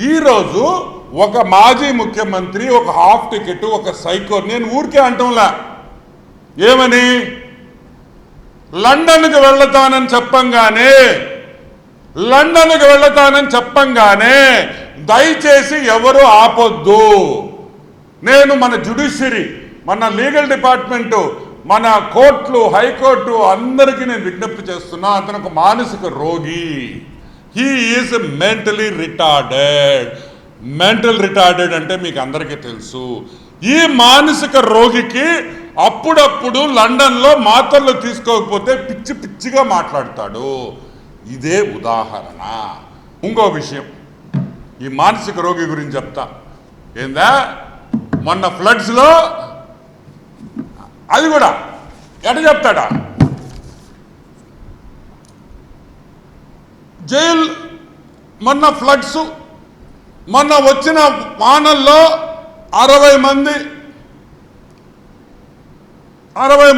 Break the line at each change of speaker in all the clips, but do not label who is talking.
ఈరోజు ఒక మాజీ ముఖ్యమంత్రి ఒక హాఫ్ టికెట్ ఒక సైకో, నేను ఊరికే అంటంలా, ఏమని లండన్కి వెళ్తానని చెప్పంగానే దయచేసి ఎవరు ఆపొద్దు. నేను మన జ్యుడిషియరీ, మన లీగల్ డిపార్ట్మెంటు, మన కోర్టులు, హైకోర్టు అందరికీ నేను విజ్ఞప్తి చేస్తున్నా, అతను ఒక మానసిక రోగి. హీ ఈజ్ మెంటలీ రిటార్డెడ్ అంటే మీకు అందరికీ తెలుసు. ఈ మానసిక రోగికి అప్పుడప్పుడు లండన్లో మాత్రలు తీసుకోకపోతే పిచ్చి పిచ్చిగా మాట్లాడతాడు. ఇదే ఉదాహరణ. ఇంకో విషయం ఈ మానసిక రోగి గురించి చెప్తా. ఏందా మొన్న ఫ్లడ్స్లో అది కూడా ఎట చెప్తాడా, జైలు మొన్న ఫ్లడ్స్ మొన్న వచ్చిన వానల్లో 60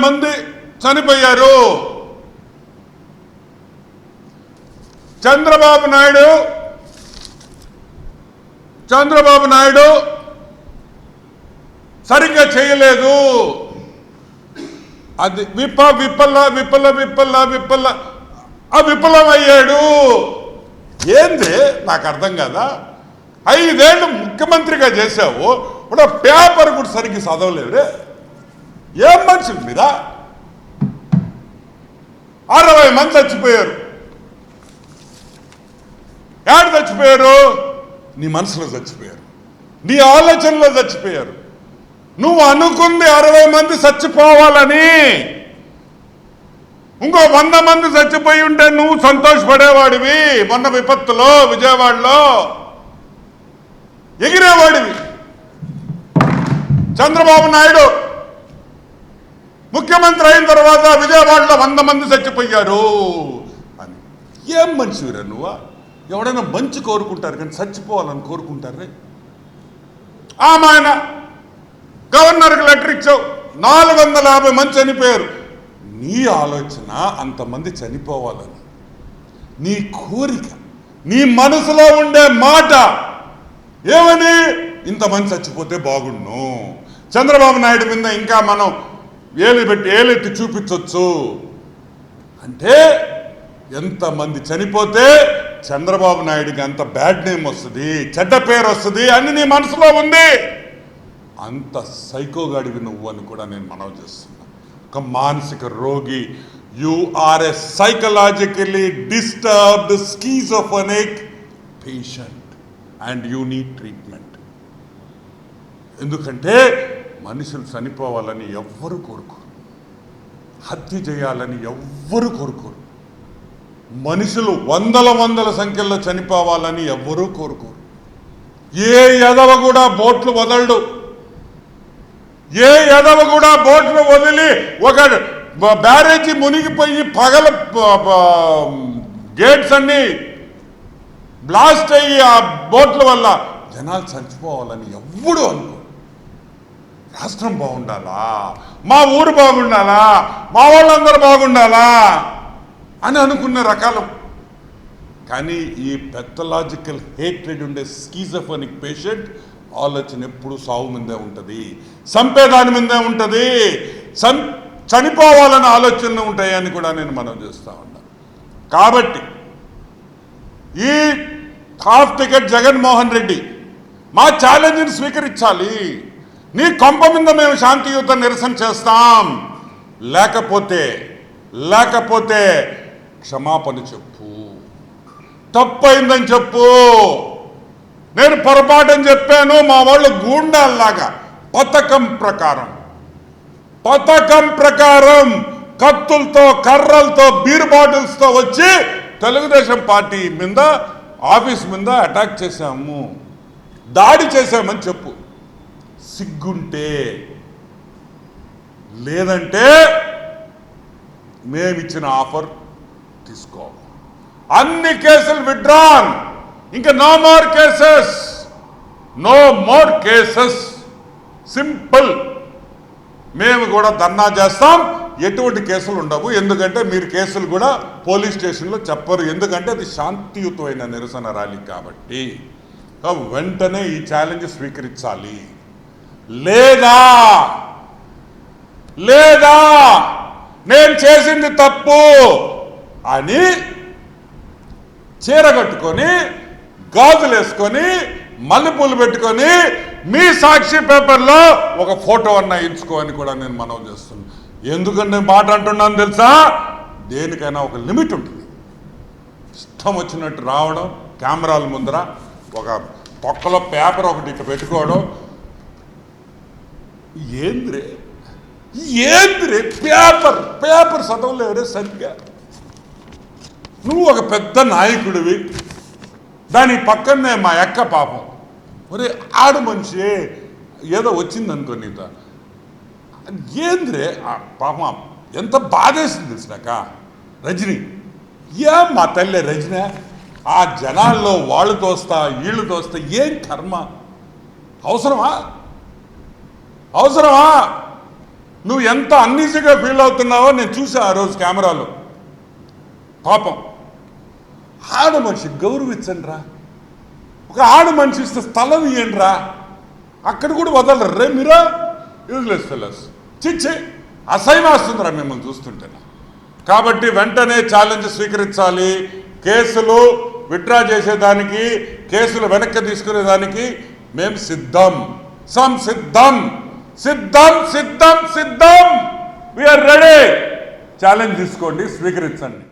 మంది చనిపోయారు. చంద్రబాబు నాయుడు సరిగ్గా చేయలేదు. అది విఫలమయ్యాడు. ఏంది నాకు అర్థం కదా. 5 ఏళ్ళు ముఖ్యమంత్రిగా చేశావు, ఇప్పుడు పేపర్ కూడా సరిగ్గా చదవలేదు. ఏం మనుషులు మీద 60 మంది చచ్చిపోయారు. ఏడు చచ్చిపోయారు? నీ మనసులో చచ్చిపోయారు, నీ ఆలోచనలో చచ్చిపోయారు. నువ్వు అనుకుంది 60 మంది చచ్చిపోవాలని, ఇంకో 100 మంది చచ్చిపోయి ఉంటే నువ్వు సంతోషపడేవాడివి. మొన్న విపత్తులో విజయవాడలో ఎగిరేవాడివి. చంద్రబాబు నాయుడు ముఖ్యమంత్రి అయిన తర్వాత విజయవాడలో 100 మంది చచ్చిపోయారు అని. ఏం మనిషిరా నువ్వా? ఎవడైనా మంచి కోరుకుంటారు కానీ చచ్చిపోవాలని కోరుకుంటారే. ఆయన గవర్నర్కి లెటర్ ఇచ్చావు, 450 మంది చనిపోయారు. నీ ఆలోచన అంతమంది చనిపోవాలని, నీ కోరిక, నీ మనసులో ఉండే మాట ఏమని, ఇంతమంది చచ్చిపోతే బాగుండు. చంద్రబాబు నాయుడు మీద ఇంకా మనం ఏలెత్తి చూపించవచ్చు అంటే, ఎంతమంది చనిపోతే చంద్రబాబు నాయుడికి అంత బ్యాడ్ నేమ్ వస్తుంది, చెడ్డ పేరు వస్తుంది అని నీ మనసులో ఉంది. అంత సైకోగాడివి నువ్వు అని కూడా నేను మనవి చేస్తున్నా. ఒక మానసిక రోగి. You are a psychologically disturbed schizophrenic patient and you need treatment. ఎందుకంటే మనుషులు చనిపోవాలని ఎవ్వరు కోరుకోరు, హత్య చేయాలని ఎవ్వరు కోరుకోరు, మనుషులు వందల సంఖ్యలో చనిపోవాలని ఎవ్వరూ కోరుకోరు. ఏ ఎదవ కూడా బోట్లు వదలడు. ఏ ఎదవ కూడా బోట్లు వదిలి ఒక బ్యారేజీ మునిగిపోయి పగల గేట్స్ అన్ని బ్లాస్ట్ అయ్యి ఆ బోట్ల వల్ల జనాలు చచ్చిపోవాలని ఎవ్వడు అనుకో. రాష్ట్రం బాగుండాలా, మా ఊరు బాగుండాలా, మా వాళ్ళందరూ బాగుండాలా అని అనుకున్న రకాలు. కానీ ఈ పెథలాజికల్ హేట్రెడ్ ఉండే స్కీజోఫ్రెనిక్ పేషెంట్ ఆలోచన ఎప్పుడు సావు మీదే ఉంటుంది, సంపేదాని మీదే ఉంటుంది, చనిపోవాలని ఆలోచనలు ఉంటాయని కూడా నేను మనవి చేస్తా ఉన్నా. కాబట్టి ఈ హాఫ్ టికెట్ జగన్మోహన్ రెడ్డి మా ఛాలెంజ్ని స్వీకరించాలి. నీ కొంప మీద మేము శాంతియుత నిరసన చేస్తాం, లేకపోతే క్షమాపణ చెప్పు, తప్పైందని చెప్పు. నేను పొరపాటని చెప్పాను, మా వాళ్ళు గూండాల్లాగా పథకం ప్రకారం కత్తులతో, కర్రలతో, బీర్ బాటిల్స్తో వచ్చి తెలుగుదేశం పార్టీ మీద, ఆఫీస్ మీద అటాక్ చేశాము, దాడి చేశామని చెప్పు. సిగ్గుంటే. లేదంటే మేమిచ్చిన ఆఫర్ తీసుకో. అన్ని కేసులు విత్డ్రాన్. ఇంకా నో మోర్ కేసెస్. సింపుల్. మేము కూడా ధర్నా చేస్తాం, ఎటువంటి కేసులు ఉండవు. ఎందుకంటే మీరు కేసులు కూడా పోలీస్ స్టేషన్లో చెప్పరు, ఎందుకంటే అది శాంతియుతమైన నిరసన ర్యాలీ కాబట్టి. వెంటనే ఈ ఛాలెంజ్ స్వీకరించాలి. లేదా లేదా నేను చేసింది తప్పు అని చీర కట్టుకొని గాజులు వేసుకొని మల్లెపూలు పెట్టుకొని మీ సాక్షి పేపర్లో ఒక ఫోటో అన్న ఇచ్చుకో అని కూడా నేను మనవి చేస్తున్నాను. ఎందుకంటే మాట అంటున్నాను తెలుసా, దేనికైనా ఒక లిమిట్ ఉంటుంది. ఇష్టం వచ్చినట్టు రావడం, కెమెరాల ముందర ఒక పక్కలో పేపర్ ఒకటి ఇట్లా పెట్టుకోవడం, ఏంద్రే పేపర్ పేపర్ చదవలేరే సరిగ్గా. నువ్వు ఒక పెద్ద నాయకుడివి, దాని పక్కనే మా అక్క పాపం, ఒరే ఆడు మనిషి ఏదో వచ్చిందనుకో నీతో, ఏంద్రే పాపం ఎంత బాధేసింది తెలిసినాక. రజనీ మా తల్లి రజనీ, ఆ జనాల్లో వాళ్ళు తోస్తా వీళ్ళు తోస్తా, ఏం కర్మ, అవసరమా? నువ్వు ఎంత అన్ఈజీగా ఫీల్ అవుతున్నావో నేను చూసా ఆ రోజు కెమెరాలో. పాపం ఆడ మనిషి గౌరవించండి రా, ఒక ఆడ మనిషి ఇస్తే స్థలం ఇవ్వండి రా, అక్కడ కూడా వదలరు రే మీరా. యూజ్లెస్ ఫెలోస్, చిచ్చి అసహ్యం వస్తుందిరా మిమ్మల్ని చూస్తుంటే. కాబట్టి వెంటనే ఛాలెంజ్ స్వీకరించాలి. కేసులు విత్డ్రా చేసేదానికి, కేసులు వెనక్కి తీసుకునేదానికి మేము సిద్ధం. సిద్ధం. We are ready. ఛాలెంజ్ తీసుకోండి, స్వీకరించండి.